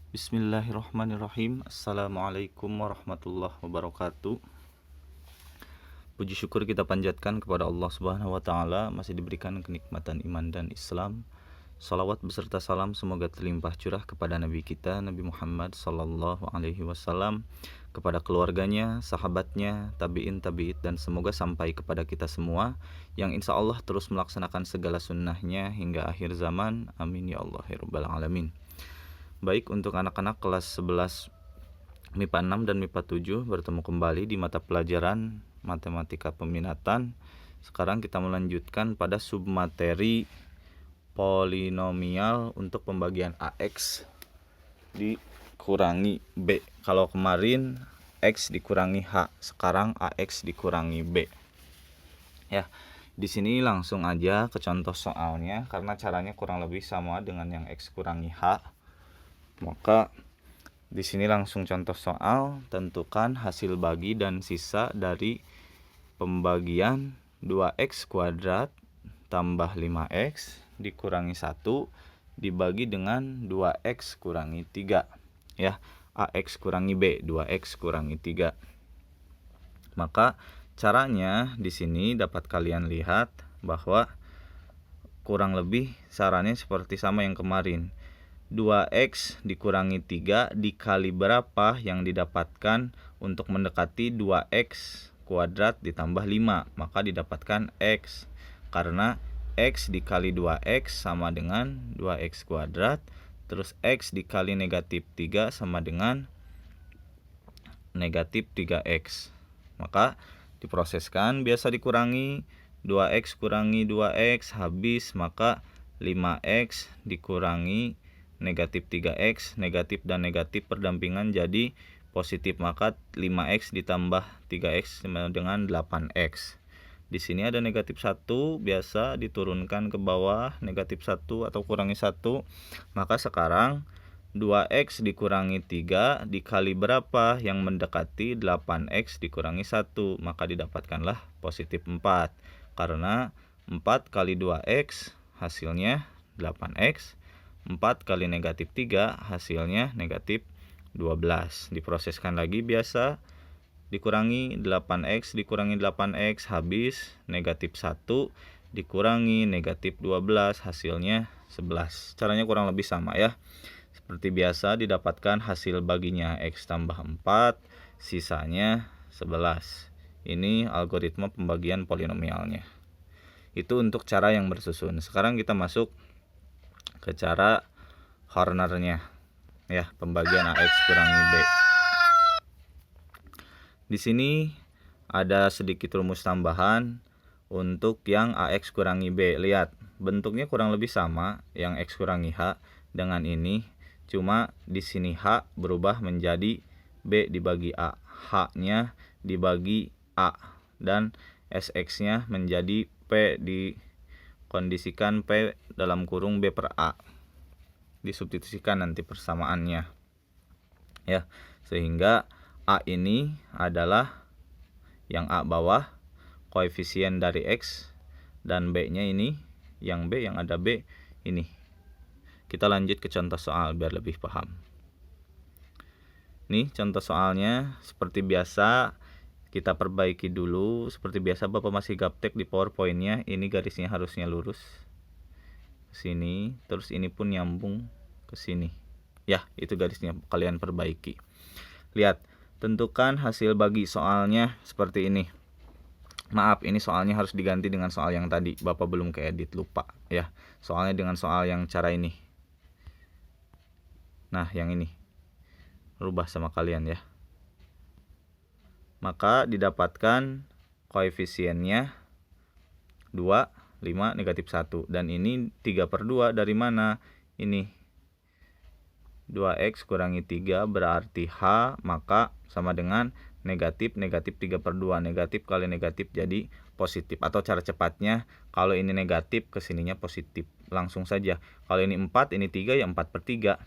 Bismillahirrahmanirrahim. Assalamualaikum warahmatullahi wabarakatuh. Puji syukur kita panjatkan kepada Allah Subhanahu wa taala, masih diberikan kenikmatan iman dan Islam. Salawat beserta salam semoga terlimpah curah kepada Nabi kita Nabi Muhammad sallallahu alaihi wasallam, kepada keluarganya, sahabatnya, tabi'in tabi'it, dan semoga sampai kepada kita semua yang insya Allah terus melaksanakan segala sunnahnya hingga akhir zaman. Amin ya Allah ya rabbal alamin. Baik, untuk anak-anak kelas 11 MIPA 6 dan MIPA 7 bertemu kembali di mata pelajaran Matematika Peminatan. Sekarang kita melanjutkan pada submateri polinomial untuk pembagian AX dikurangi B. Kalau kemarin X dikurangi H, sekarang AX dikurangi B. Ya, di sini langsung aja ke contoh soalnya karena caranya kurang lebih sama dengan yang X kurangi H. Maka di sini langsung contoh soal, tentukan hasil bagi dan sisa dari pembagian 2x kuadrat tambah 5x dikurangi 1 dibagi dengan 2x kurangi 3. Ya, AX kurangi B, 2x kurangi 3. Maka caranya di sini dapat kalian lihat bahwa kurang lebih sarannya seperti sama yang kemarin. 2x dikurangi 3 dikali berapa yang didapatkan untuk mendekati 2x kuadrat ditambah 5, maka didapatkan x. Karena x dikali 2x sama dengan 2x kuadrat, terus x dikali negatif 3 sama dengan negatif 3x. Maka diproseskan, biasa dikurangi 2x kurangi 2x habis, maka 5x dikurangi negatif 3x, negatif dan negatif berdampingan jadi positif, maka 5x ditambah 3x sama dengan 8x. Di sini ada negatif 1, biasa diturunkan ke bawah, negatif 1 atau kurangi 1. Maka sekarang 2x dikurangi 3 dikali berapa yang mendekati 8x dikurangi 1, maka didapatkanlah positif 4. Karena 4 kali 2x hasilnya 8x, 4 kali negatif 3 hasilnya negatif 12. Diproseskan lagi biasa, dikurangi 8x dikurangi 8x habis, negatif 1 dikurangi negatif 12 hasilnya 11. Caranya kurang lebih sama ya. Seperti biasa didapatkan hasil baginya x tambah 4, sisanya 11. Ini algoritma pembagian polinomialnya. Itu untuk cara yang bersusun. Sekarang kita masuk ke cara Hornernya, ya, pembagian AX kurangi B. Di sini ada sedikit rumus tambahan untuk yang AX kurangi B. Lihat, bentuknya kurang lebih sama yang X kurangi H dengan ini, cuma di sini H berubah menjadi B dibagi A, H-nya dibagi A, dan SX-nya menjadi P dikondisikan P dalam kurung B per A. Disubstitusikan nanti persamaannya ya, sehingga A ini adalah yang A bawah koefisien dari X, dan B nya ini yang B, yang ada B ini. Kita lanjut ke contoh soal biar lebih paham. Nih contoh soalnya, seperti biasa kita perbaiki dulu. Seperti biasa Bapak masih gaptek di PowerPoint-nya, ini garisnya harusnya lurus sini, terus ini pun nyambung ke sini. Ya, itu garisnya kalian perbaiki. Lihat, tentukan hasil bagi soalnya seperti ini. Maaf, ini soalnya harus diganti dengan soal yang tadi. Bapak belum keedit, lupa ya. Soalnya dengan soal yang cara ini. Nah, yang ini rubah sama kalian ya. Maka didapatkan koefisiennya 2, 5, negatif 1. Dan ini 3 per 2 dari mana? Ini 2x kurangi 3 berarti H, maka sama dengan negatif 3 per 2. Negatif kali negatif jadi positif. Atau cara cepatnya, kalau ini negatif kesininya positif. Langsung saja. Kalau ini 4, ini 3, ya 4 per 3.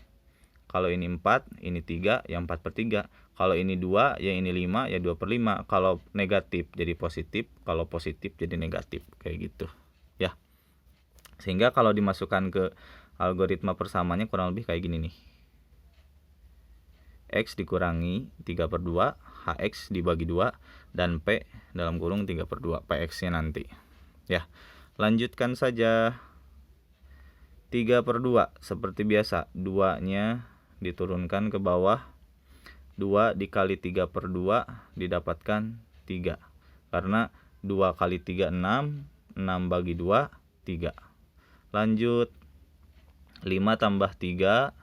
Kalau ini 4, ini 3, ya 4 per 3. Kalau ini 2, ya ini 5, ya 2 per 5. Kalau negatif jadi positif, kalau positif jadi negatif. Kayak gitu ya. Sehingga kalau dimasukkan ke algoritma persamanya kurang lebih kayak gini nih. X dikurangi 3/2, HX dibagi 2, dan P dalam kurung 3/2, PX-nya nanti. Ya, lanjutkan saja. 3/2 seperti biasa, 2-nya diturunkan ke bawah. 2 dikali 3/2 didapatkan 3. Karena 2 kali 3 6, 6 bagi 2 3. Lanjut. 5 tambah 3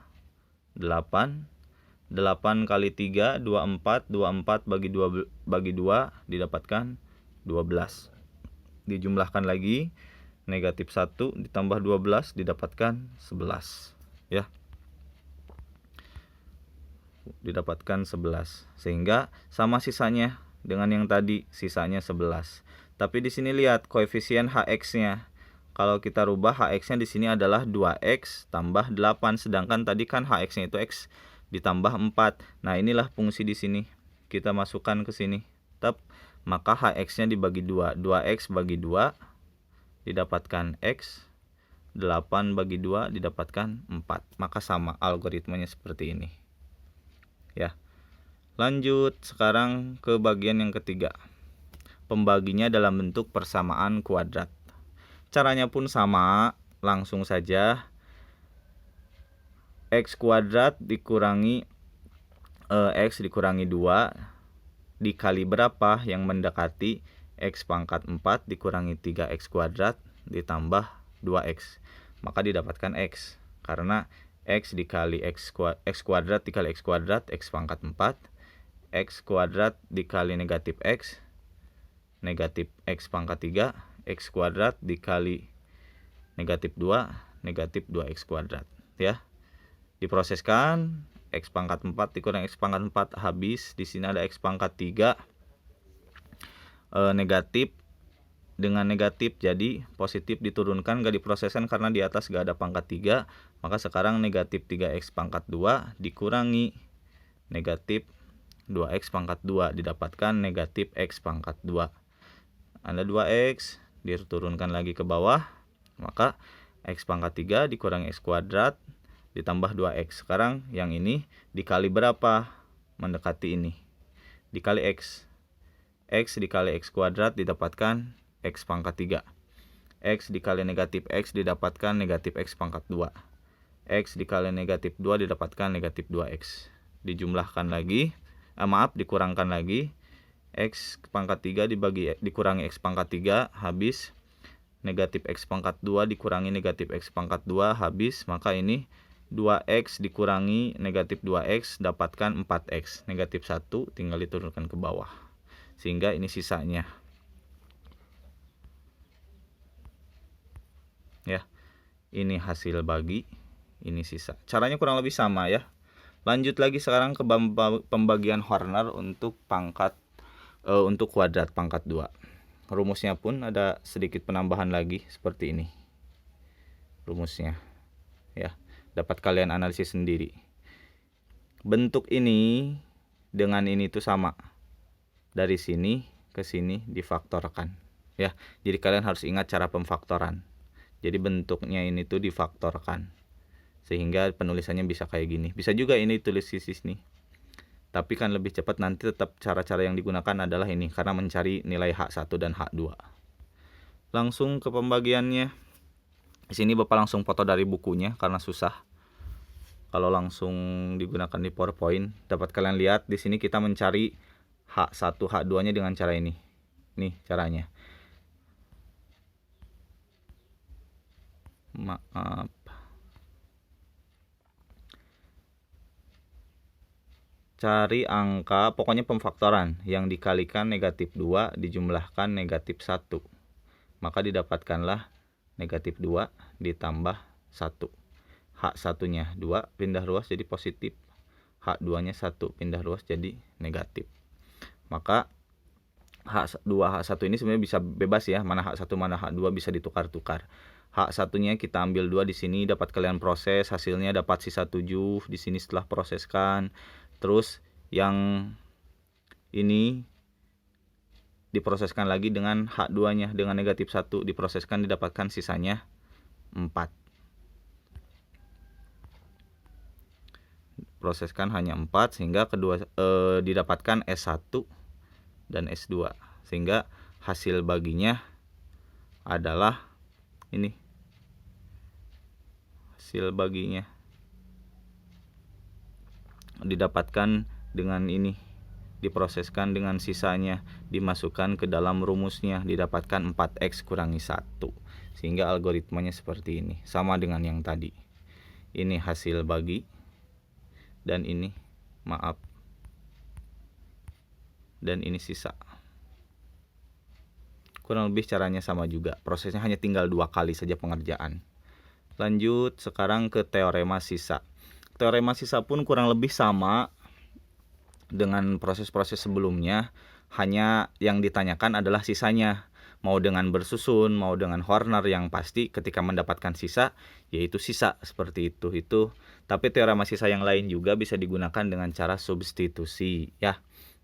8. 8 kali 3 24, 24 bagi 2 didapatkan 12. Dijumlahkan lagi, negatif 1 ditambah 12 didapatkan 11. Ya. Didapatkan 11. Sehingga sama sisanya dengan yang tadi, sisanya 11. Tapi di sini lihat koefisien HX-nya. Kalau kita rubah, HX-nya di sini adalah 2X tambah 8, sedangkan tadi kan HX-nya itu X ditambah 4. Nah, inilah fungsi di sini. Kita masukkan ke sini. Maka HX-nya dibagi 2. 2X bagi 2 didapatkan X. 8 bagi 2 didapatkan 4. Maka sama algoritmanya seperti ini. Ya. Lanjut sekarang ke bagian yang ketiga. Pembaginya dalam bentuk persamaan kuadrat. Caranya pun sama, langsung saja. X kuadrat dikurangi X dikurangi 2 dikali berapa yang mendekati X pangkat 4 dikurangi 3X kuadrat ditambah 2X. Maka didapatkan X. Karena X dikali X kuadrat dikali X kuadrat, X pangkat 4. X kuadrat dikali negatif X X pangkat 3. X kuadrat dikali negatif 2, negatif 2X kuadrat. Ya. Diproseskan, X pangkat 4 dikurang X pangkat 4 habis. Di sini ada X pangkat 3 negatif dengan negatif, jadi positif diturunkan, gak diproseskan karena di atas gak ada pangkat 3. Maka sekarang negatif 3X pangkat 2 dikurangi negatif 2X pangkat 2 didapatkan negatif X pangkat 2. Ada 2X diturunkan lagi ke bawah, maka X pangkat 3 dikurangi X kuadrat ditambah 2X. Sekarang yang ini dikali berapa? Mendekati ini. Dikali X. X dikali X kuadrat didapatkan X pangkat 3. X dikali negatif X didapatkan negatif X pangkat 2. X dikali negatif 2 didapatkan negatif 2X. Dijumlahkan lagi. Dikurangkan lagi. X pangkat 3 dikurangi X pangkat 3 habis. Negatif X pangkat 2 dikurangi negatif X pangkat 2 habis. Maka ini 2X dikurangi negatif 2X dapatkan 4X. Negatif 1 tinggal diturunkan ke bawah. Sehingga ini sisanya. Ya. Ini hasil bagi, ini sisa. Caranya kurang lebih sama ya. Lanjut lagi sekarang ke pembagian Horner untuk untuk kuadrat pangkat 2. Rumusnya pun ada sedikit penambahan lagi seperti ini. Rumusnya. Ya. Dapat kalian analisis sendiri. Bentuk ini dengan ini itu sama. Dari sini ke sini difaktorkan. Ya. Jadi kalian harus ingat cara pemfaktoran. Jadi bentuknya ini tuh difaktorkan. Sehingga penulisannya bisa kayak gini. Bisa juga ini tulis di sini. Tapi kan lebih cepat nanti tetap cara-cara yang digunakan adalah ini. Karena mencari nilai H1 dan H2. Langsung ke pembagiannya. Di sini Bapak langsung foto dari bukunya karena susah. Kalau langsung digunakan di PowerPoint. Dapat kalian lihat di sini kita mencari H1, H2-nya dengan cara ini. Nih caranya. Maaf. Cari angka, pokoknya pemfaktoran yang dikalikan negatif 2 dijumlahkan negatif 1. Maka didapatkanlah negatif 2 ditambah 1. H1-nya 2 pindah ruas jadi positif. H2-nya 1 pindah ruas jadi negatif. Maka H2, H1 ini sebenarnya bisa bebas ya. Mana H1, mana H2 bisa ditukar-tukar. H1-nya kita ambil 2 di sini, dapat kalian proses, hasilnya dapat sisa 7 di sini setelah proseskan. Terus yang ini diproseskan lagi dengan H2-nya dengan negatif 1 diproseskan didapatkan sisanya 4. diproseskan hanya 4 sehingga didapatkan S1 dan S2, sehingga hasil baginya adalah ini. Hasil baginya didapatkan dengan ini, diproseskan dengan sisanya, dimasukkan ke dalam rumusnya, didapatkan 4X kurangi 1. Sehingga algoritmanya seperti ini, sama dengan yang tadi. Ini hasil bagi, dan ini dan ini sisa. Kurang lebih caranya sama juga, prosesnya hanya tinggal 2 kali saja pengerjaan. Lanjut sekarang ke teorema sisa. Teorema sisa pun kurang lebih sama dengan proses-proses sebelumnya, hanya yang ditanyakan adalah sisanya. Mau dengan bersusun, mau dengan Horner, yang pasti ketika mendapatkan sisa, yaitu sisa seperti itu. Tapi teorema sisa yang lain juga bisa digunakan dengan cara substitusi ya.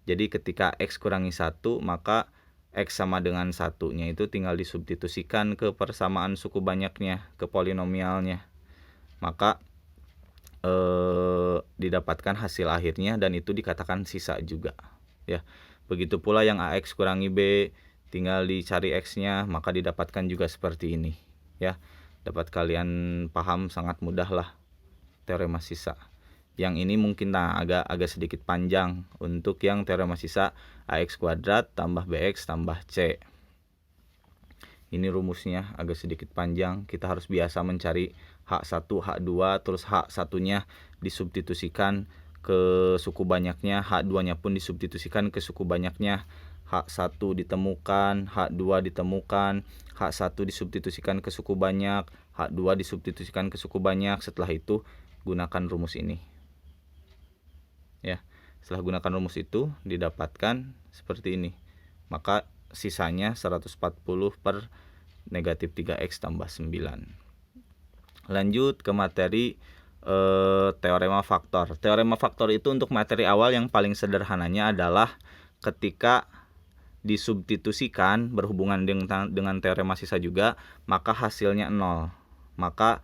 Jadi ketika X kurangi 1, maka X sama dengan 1-nya itu tinggal disubstitusikan ke persamaan suku banyaknya, ke polinomialnya. Maka didapatkan hasil akhirnya, dan itu dikatakan sisa juga ya. Begitu pula yang AX kurangi B, tinggal dicari X-nya, maka didapatkan juga seperti ini ya. Dapat kalian paham, sangat mudah lah teorema sisa. Yang ini mungkin agak sedikit panjang. Untuk yang teorema sisa AX kuadrat tambah BX tambah C, ini rumusnya agak sedikit panjang. Kita harus biasa mencari H1, H2, terus H1-nya disubstitusikan ke suku banyaknya, H2-nya pun disubstitusikan ke suku banyaknya. H1 ditemukan, H2 ditemukan, H1 disubstitusikan ke suku banyak, H2 disubstitusikan ke suku banyak. Setelah itu gunakan rumus ini ya. Setelah gunakan rumus itu didapatkan seperti ini. Maka sisanya 140 per negatif 3X tambah 9. Lanjut ke materi teorema faktor. Teorema faktor itu untuk materi awal yang paling sederhananya adalah ketika disubstitusikan berhubungan dengan teorema sisa juga, maka hasilnya 0. Maka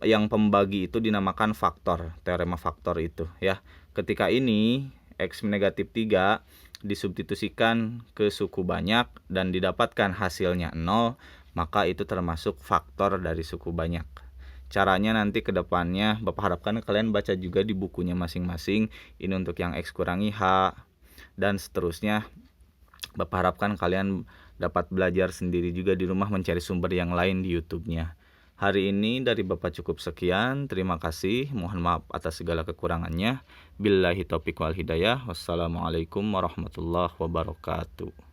yang pembagi itu dinamakan faktor, teorema faktor itu ya. Ketika ini X negatif 3 disubstitusikan ke suku banyak dan didapatkan hasilnya 0, maka itu termasuk faktor dari suku banyak. Caranya nanti ke depannya Bapak harapkan kalian baca juga di bukunya masing-masing. Ini untuk yang X kurangi H dan seterusnya. Bapak harapkan kalian dapat belajar sendiri juga di rumah, mencari sumber yang lain di YouTube-nya. Hari ini dari Bapak cukup sekian. Terima kasih. Mohon maaf atas segala kekurangannya. Billahi taufiq wal hidayah. Wassalamualaikum warahmatullahi wabarakatuh.